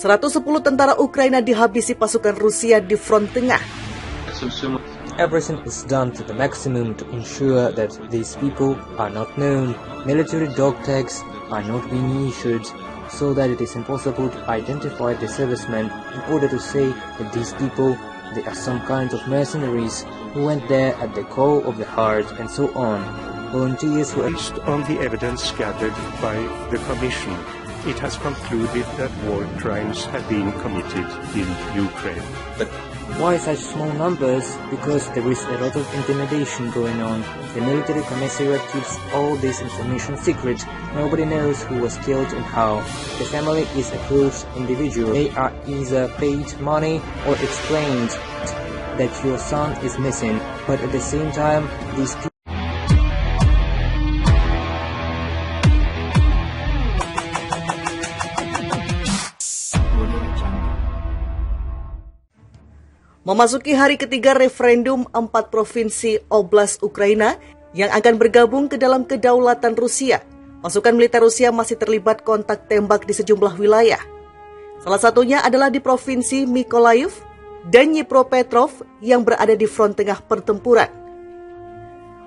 110 tentara Ukraina dihabisi pasukan Rusia di front tengah. Everything is done to the maximum to ensure that these people are not known. Military dog tags are not being issued, so that it is impossible to identify the servicemen in order to say that these people, they are some kinds of mercenaries who went there at the call of the heart and so on. Volunteers who... Based on the evidence gathered by the Commission, it has concluded that war crimes have been committed in Ukraine. But why such small numbers? Because there is a lot of intimidation going on. The military commissariat keeps all this information secret. Nobody knows who was killed and how. The family is a close individual. They are either paid money or explained that your son is missing. But at the same time, these people... Memasuki hari ketiga referendum 4 provinsi Oblast Ukraina yang akan bergabung ke dalam kedaulatan Rusia, pasukan militer Rusia masih terlibat kontak tembak di sejumlah wilayah. Salah satunya adalah di provinsi Mykolaiv dan Dnipropetrovsk yang berada di front tengah pertempuran.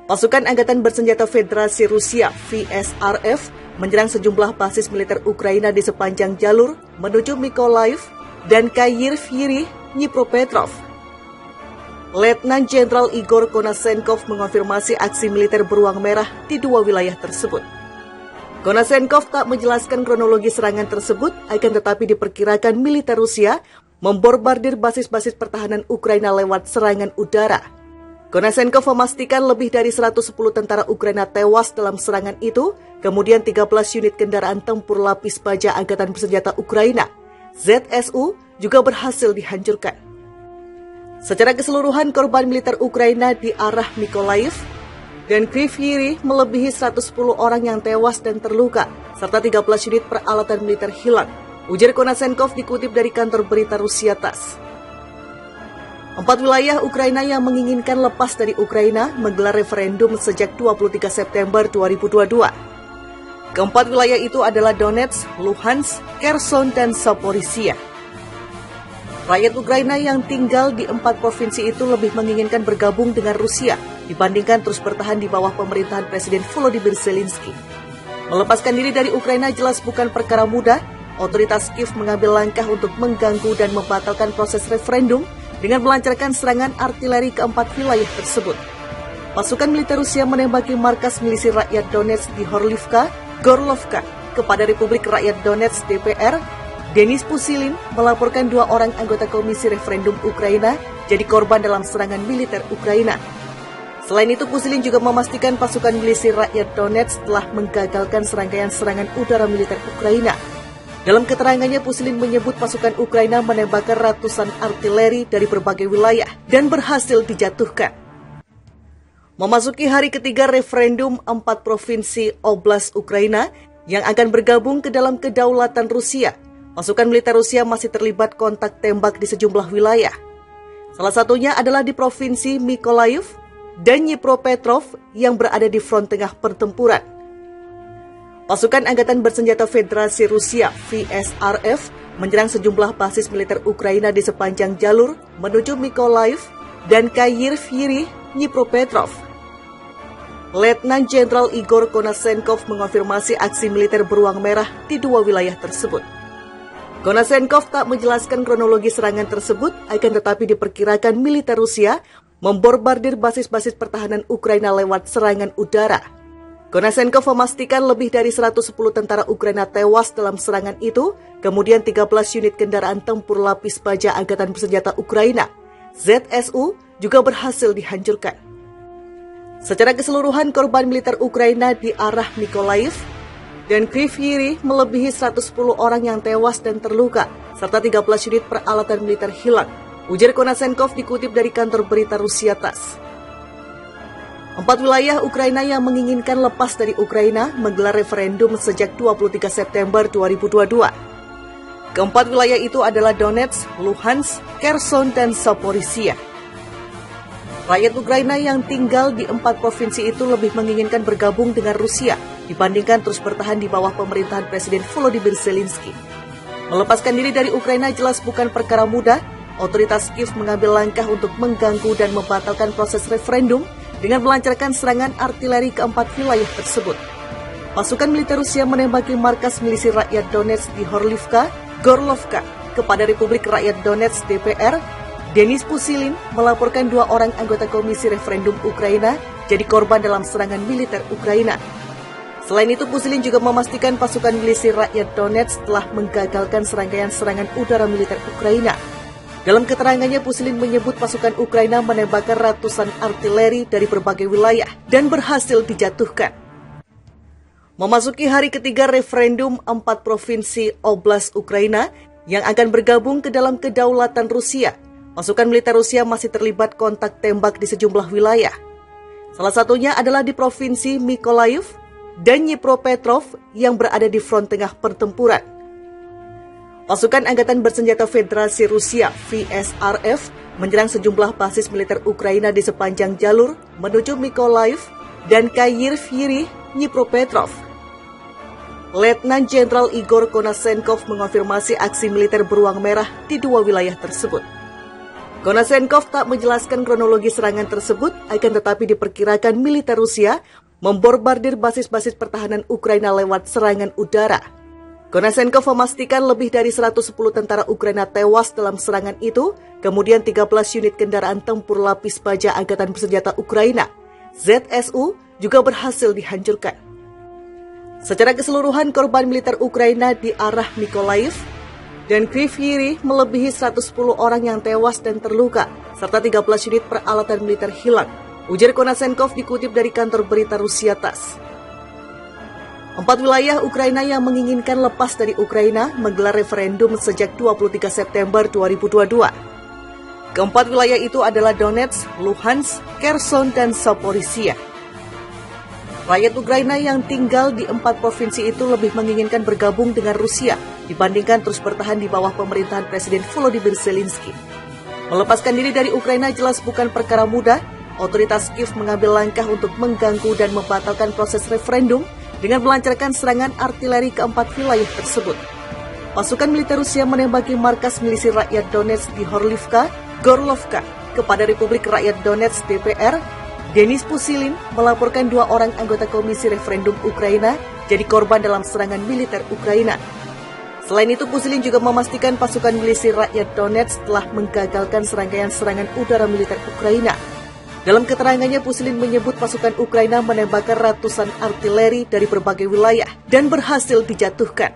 Pasukan Angkatan Bersenjata Federasi Rusia (VSRF) menyerang sejumlah basis militer Ukraina di sepanjang jalur menuju Mykolaiv dan Kyiv, Dnipropetrovsk. Letnan Jenderal Igor Konasenkov mengonfirmasi aksi militer beruang merah di dua wilayah tersebut. Konasenkov tak menjelaskan kronologi serangan tersebut, akan tetapi diperkirakan militer Rusia membombardir basis-basis pertahanan Ukraina lewat serangan udara. Konasenkov memastikan lebih dari 110 tentara Ukraina tewas dalam serangan itu, kemudian 13 unit kendaraan tempur lapis baja Angkatan Bersenjata Ukraina, ZSU, juga berhasil dihancurkan. Secara keseluruhan, korban militer Ukraina di arah Mykolaiv dan Kyiv melebihi 110 orang yang tewas dan terluka, serta 13 unit peralatan militer hilang, ujar Konasenkov dikutip dari kantor berita Rusia TASS. 4 wilayah Ukraina yang menginginkan lepas dari Ukraina menggelar referendum sejak 23 September 2022. Keempat wilayah itu adalah Donetsk, Luhansk, Kherson, dan Zaporizhia. Rakyat Ukraina yang tinggal di 4 provinsi itu lebih menginginkan bergabung dengan Rusia dibandingkan terus bertahan di bawah pemerintahan Presiden Volodymyr Zelensky. Melepaskan diri dari Ukraina jelas bukan perkara mudah. Otoritas Kiev mengambil langkah untuk mengganggu dan membatalkan proses referendum dengan melancarkan serangan artileri ke 4 wilayah tersebut. Pasukan militer Rusia menembaki markas milisi rakyat Donetsk di Gorlovka. Kepada Republik Rakyat Donetsk DPR, Denis Pusilin melaporkan 2 orang anggota Komisi Referendum Ukraina jadi korban dalam serangan militer Ukraina. Selain itu, Pusilin juga memastikan pasukan milisi rakyat Donetsk telah menggagalkan serangkaian serangan udara militer Ukraina. Dalam keterangannya, Pusilin menyebut pasukan Ukraina menembakkan ratusan artileri dari berbagai wilayah dan berhasil dijatuhkan. Memasuki hari ketiga referendum 4 provinsi Oblast Ukraina yang akan bergabung ke dalam kedaulatan Rusia, pasukan militer Rusia masih terlibat kontak tembak di sejumlah wilayah. Salah satunya adalah di provinsi Mykolaiv dan Dnipropetrovsk yang berada di front tengah pertempuran. Pasukan Angkatan Bersenjata Federasi Rusia (VSRF) menyerang sejumlah basis militer Ukraina di sepanjang jalur menuju Mykolaiv dan Kyiv, Dnipropetrovsk. Letnan Jenderal Igor Konasenkov mengonfirmasi aksi militer beruang merah di dua wilayah tersebut. Konasenkov tak menjelaskan kronologi serangan tersebut, akan tetapi diperkirakan militer Rusia membombardir basis-basis pertahanan Ukraina lewat serangan udara. Konasenkov memastikan lebih dari 110 tentara Ukraina tewas dalam serangan itu, kemudian 13 unit kendaraan tempur lapis baja Angkatan Bersenjata Ukraina, ZSU, juga berhasil dihancurkan. Secara keseluruhan, korban militer Ukraina di arah Mykolaiv dan Kyiv melebihi 110 orang yang tewas dan terluka, serta 13 unit peralatan militer hilang, ujar Konasenkov dikutip dari kantor berita Rusia TASS. 4 wilayah Ukraina yang menginginkan lepas dari Ukraina menggelar referendum sejak 23 September 2022. Keempat wilayah itu adalah Donetsk, Luhansk, Kherson, dan Zaporizhia. Rakyat Ukraina yang tinggal di 4 provinsi itu lebih menginginkan bergabung dengan Rusia dibandingkan terus bertahan di bawah pemerintahan Presiden Volodymyr Zelensky. Melepaskan diri dari Ukraina jelas bukan perkara mudah. Otoritas Kiev mengambil langkah untuk mengganggu dan membatalkan proses referendum dengan melancarkan serangan artileri ke 4 wilayah tersebut. Pasukan militer Rusia menembaki markas milisi rakyat Donetsk di Horlivka, Gorlovka. Kepada Republik Rakyat Donetsk DPR, Denis Pusilin melaporkan 2 orang anggota Komisi Referendum Ukraina jadi korban dalam serangan militer Ukraina. Selain itu, Pusilin juga memastikan pasukan milisi rakyat Donetsk telah menggagalkan serangkaian serangan udara militer Ukraina. Dalam keterangannya, Pusilin menyebut pasukan Ukraina menembakkan ratusan artileri dari berbagai wilayah dan berhasil dijatuhkan. Memasuki hari ketiga referendum 4 provinsi Oblast Ukraina yang akan bergabung ke dalam kedaulatan Rusia, pasukan militer Rusia masih terlibat kontak tembak di sejumlah wilayah. Salah satunya adalah di Provinsi Mykolaiv dan Dnipropetrovsk yang berada di front tengah pertempuran. Pasukan Angkatan Bersenjata Federasi Rusia (VSRF) menyerang sejumlah basis militer Ukraina di sepanjang jalur menuju Mykolaiv dan Kyiv, Dnipropetrovsk. Letnan Jenderal Igor Konasenkov mengonfirmasi aksi militer beruang merah di 2 wilayah tersebut. Konasenkov tak menjelaskan kronologi serangan tersebut, akan tetapi diperkirakan militer Rusia membombardir basis-basis pertahanan Ukraina lewat serangan udara. Konasenkov memastikan lebih dari 110 tentara Ukraina tewas dalam serangan itu, kemudian 13 unit kendaraan tempur lapis baja Angkatan Bersenjata Ukraina, ZSU, juga berhasil dihancurkan. Secara keseluruhan, korban militer Ukraina di arah Mykolaiv dan Kyiv melebihi 110 orang yang tewas dan terluka, serta 13 unit peralatan militer hilang, ujar Konasenkov dikutip dari kantor berita Rusia TASS. 4 wilayah Ukraina yang menginginkan lepas dari Ukraina menggelar referendum sejak 23 September 2022. Keempat wilayah itu adalah Donetsk, Luhansk, Kherson, dan Zaporizhia. Rakyat Ukraina yang tinggal di 4 provinsi itu lebih menginginkan bergabung dengan Rusia dibandingkan terus bertahan di bawah pemerintahan Presiden Volodymyr Zelensky. Melepaskan diri dari Ukraina jelas bukan perkara mudah. Otoritas Kiev mengambil langkah untuk mengganggu dan membatalkan proses referendum dengan melancarkan serangan artileri ke 4 wilayah tersebut. Pasukan militer Rusia menembaki markas milisi rakyat Donetsk di Horlivka, Gorlovka. Kepada Republik Rakyat Donetsk DPR, Denis Pusilin melaporkan 2 orang anggota Komisi Referendum Ukraina jadi korban dalam serangan militer Ukraina. Selain itu, Pusilin juga memastikan pasukan milisi rakyat Donetsk telah menggagalkan serangkaian serangan udara militer Ukraina. Dalam keterangannya, Pusilin menyebut pasukan Ukraina menembakkan ratusan artileri dari berbagai wilayah dan berhasil dijatuhkan.